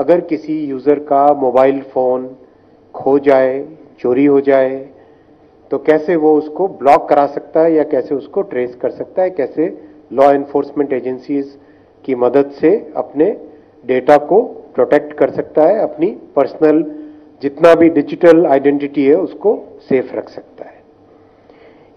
अगर किसी यूजर का मोबाइल फोन खो जाए, चोरी हो जाए, तो कैसे वो उसको ब्लॉक करा सकता है या कैसे उसको ट्रेस कर सकता है, कैसे लॉ एनफोर्समेंट एजेंसीज की मदद से अपने डेटा को प्रोटेक्ट कर सकता है, अपनी पर्सनल जितना भी डिजिटल आइडेंटिटी है उसको सेफ रख सकता है।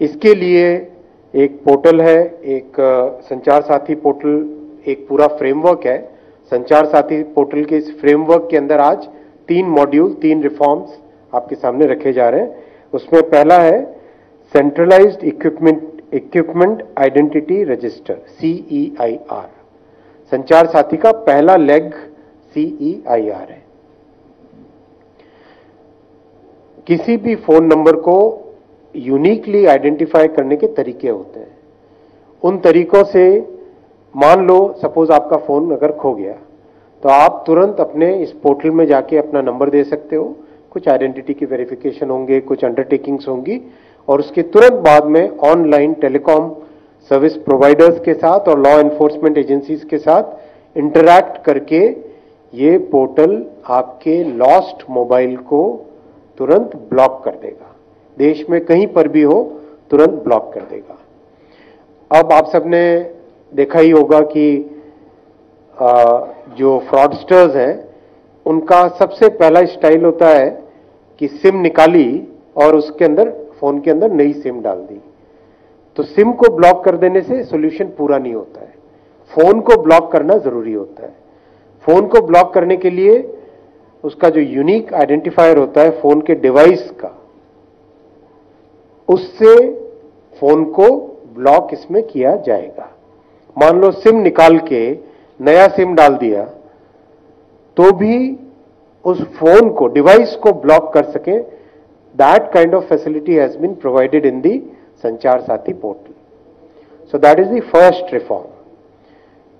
इसके लिए एक पोर्टल है, एक संचार साथी पोर्टल, एक पूरा फ्रेमवर्क है। संचार साथी पोर्टल के इस फ्रेमवर्क के अंदर आज 3 मॉड्यूल, 3 रिफॉर्म्स आपके सामने रखे जा रहे हैं। उसमें पहला है centralised equipment identity register, CEIR। संचार साथी का पहला लेग CEIR है। किसी भी फोन नंबर को यूनिकली आइडेंटिफाई करने के तरीके होते हैं। उन तरीकों से, मान लो सपोज आपका फोन अगर खो गया, तो आप तुरंत अपने इस पोर्टल में जाके अपना नंबर दे सकते हो, कुछ आइडेंटिटी की वेरिफिकेशन होंगे, कुछ अंडरटेकिंग्स होंगी, और उसके तुरंत बाद में ऑनलाइन टेलीकॉम सर्विस प्रोवाइडर्स के साथ और लॉ एनफोर्समेंट एजेंसीज के साथ इंटरैक्ट करके ये पोर्टल आपके लॉस्ट मोबाइल को तुरंत ब्लॉक कर देगा। देश में कहीं पर भी हो तुरंत ब्लॉक कर देगा। अब आप सबने देखा ही होगा कि जो फ्रॉडस्टर्स हैं उनका सबसे पहला स्टाइल होता है कि सिम निकाली और उसके अंदर, फोन के अंदर नई सिम डाल दी। तो सिम को ब्लॉक कर देने से सॉल्यूशन पूरा नहीं होता है, फोन को ब्लॉक करना जरूरी होता है। फोन को ब्लॉक करने के लिए उसका जो यूनिक आइडेंटिफायर होता है फोन के डिवाइस का, उससे फोन को ब्लॉक इसमें किया जाएगा। मान लो सिम निकाल के नया सिम डाल दिया तो भी उस फोन को, डिवाइस को ब्लॉक कर सके, that kind of facility has been provided in the Sanchar Saathi portal. So that is the first reform.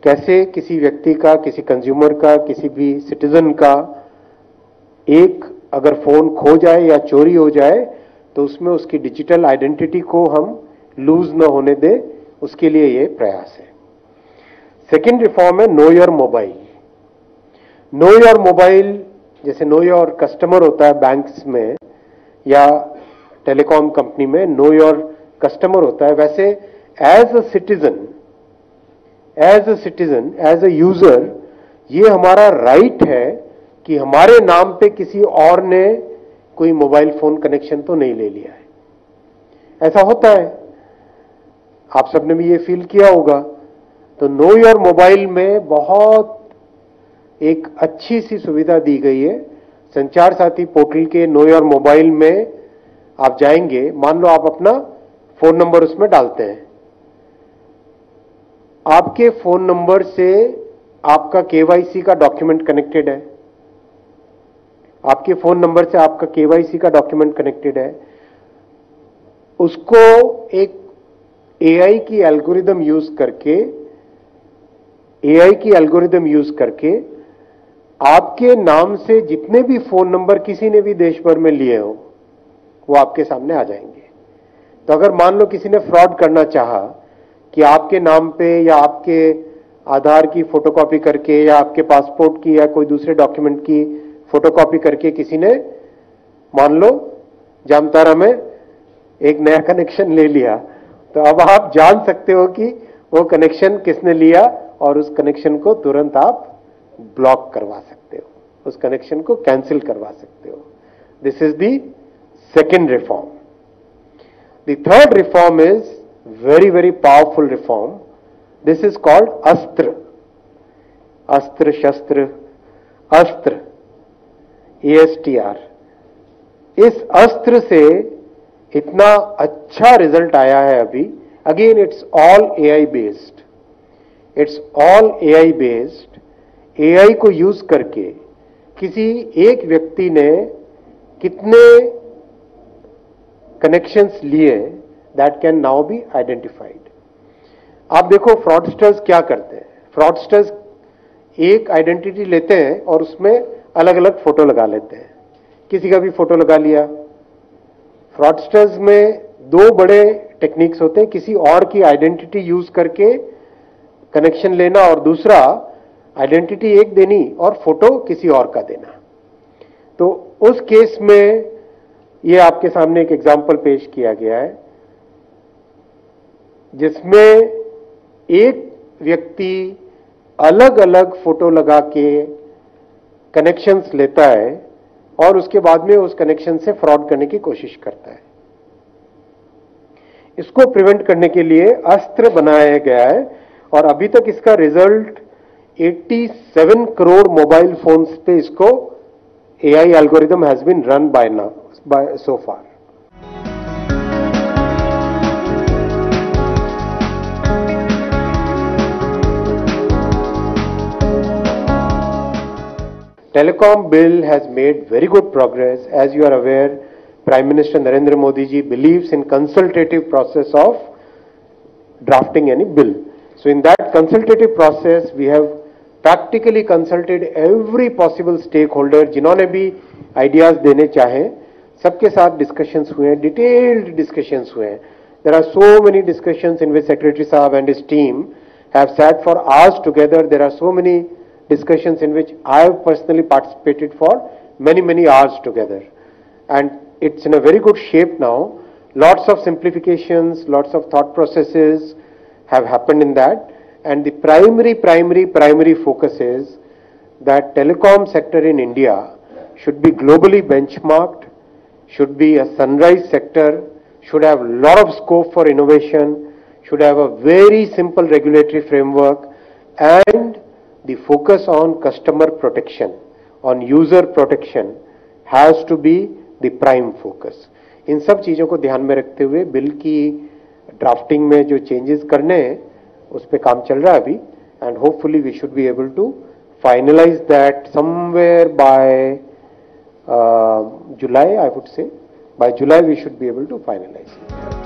कैसे किसी व्यक्ति का, किसी कंज्यूमर का, किसी भी सिटीजन का एक अगर फोन खो जाए या चोरी हो जाए तो उसमें उसकी डिजिटल आइडेंटिटी को हम लूज न होने दें, उसके लिए ये प्रयास है। सेकेंड रिफॉर्म है know your mobile. Know your mobile, जैसे नो योर कस्टमर होता है बैंक्स में या टेलीकॉम कंपनी में नो योर कस्टमर होता है, वैसे as a citizen, as a user, ये हमारा राइट है कि हमारे नाम पे किसी और ने कोई मोबाइल फोन कनेक्शन तो नहीं ले लिया है। ऐसा होता है, आप सबने भी ये फील किया होगा। तो नो योर मोबाइल में बहुत एक अच्छी सी सुविधा दी गई है। संचार साथी पोर्टल के नो योर मोबाइल में आप जाएंगे, मान लो आप अपना फोन नंबर उसमें डालते हैं, आपके फोन नंबर से आपका KYC का डॉक्यूमेंट कनेक्टेड है, आपके फोन नंबर से आपका KYC का डॉक्यूमेंट कनेक्टेड है, उसको एक AI की एल्गोरिदम यूज करके आपके नाम से जितने भी फोन नंबर किसी ने भी देश भर में लिए हो वो आपके सामने आ जाएंगे। तो अगर मान लो किसी ने फ्रॉड करना चाहा कि आपके नाम पे या आपके आधार की फोटोकॉपी करके या आपके पासपोर्ट की या कोई दूसरे डॉक्यूमेंट की फोटोकॉपी करके किसी ने, मान लो जामतारा में एक नया कनेक्शन ले लिया, तो अब आप जान सकते हो कि वो कनेक्शन किसने लिया और उस कनेक्शन को तुरंत आप ब्लॉक करवा सकते हो, उस कनेक्शन को कैंसिल करवा सकते हो। This is the second reform. The third reform is very, very powerful reform. This is called अस्त्र। अस्त्र, शस्त्र, अस्त्र, ASTR। इस अस्त्र से इतना अच्छा रिजल्ट आया है अभी। Again it's all AI based, it's all AI based. AI को यूज करके किसी एक व्यक्ति ने कितने कनेक्शंस लिए, that can now be identified. आप देखो फ्रॉडस्टर्स क्या करते हैं। फ्रॉडस्टर्स एक आइडेंटिटी लेते हैं और उसमें अलग अलग फोटो लगा लेते हैं, किसी का भी फोटो लगा लिया। फ्रॉडस्टर्स में 2 बड़े टेक्निक्स होते हैं, किसी और की आइडेंटिटी यूज करके कनेक्शन लेना और दूसरा आइडेंटिटी एक देनी और फोटो किसी और का देना। तो उस केस में ये आपके सामने एक एग्जाम्पल पेश किया गया है जिसमें एक व्यक्ति अलग अलग फोटो लगा के कनेक्शंस लेता है और उसके बाद में उस कनेक्शन से फ्रॉड करने की कोशिश करता है। इसको प्रिवेंट करने के लिए अस्त्र बनाया गया है और अभी तक इसका रिजल्ट 87 करोड़ मोबाइल फोन्स पे इसको AI algorithm has been run by so far. Telecom bill has made very good progress. As you are aware, Prime Minister Narendra Modi ji believes in consultative process of drafting any bill. So in that consultative process, we have practically consulted every possible stakeholder. जिन्होंने भी ideas देने चाहे सबके साथ discussions हुए हैं, detailed discussions हुए हैं. There are so many discussions in which Secretary Saab and his team have sat for hours together. There are so many discussions in which I have personally participated for many hours together, and it's in a very good shape now. Lots of simplifications, lots of thought processes have happened in that, and the primary focus is that telecom sector in India should be globally benchmarked, should be a sunrise sector, should have a lot of scope for innovation, should have a very simple regulatory framework, and the focus on customer protection, on user protection has to be the prime focus. इन सब चीजों को ध्यान में रखते हुए bill की drafting में जो चेंजेस करने हैं उस पे काम चल रहा है अभी, and hopefully we should be able to finalize that somewhere by July, I would say. By July we should be able to finalize it.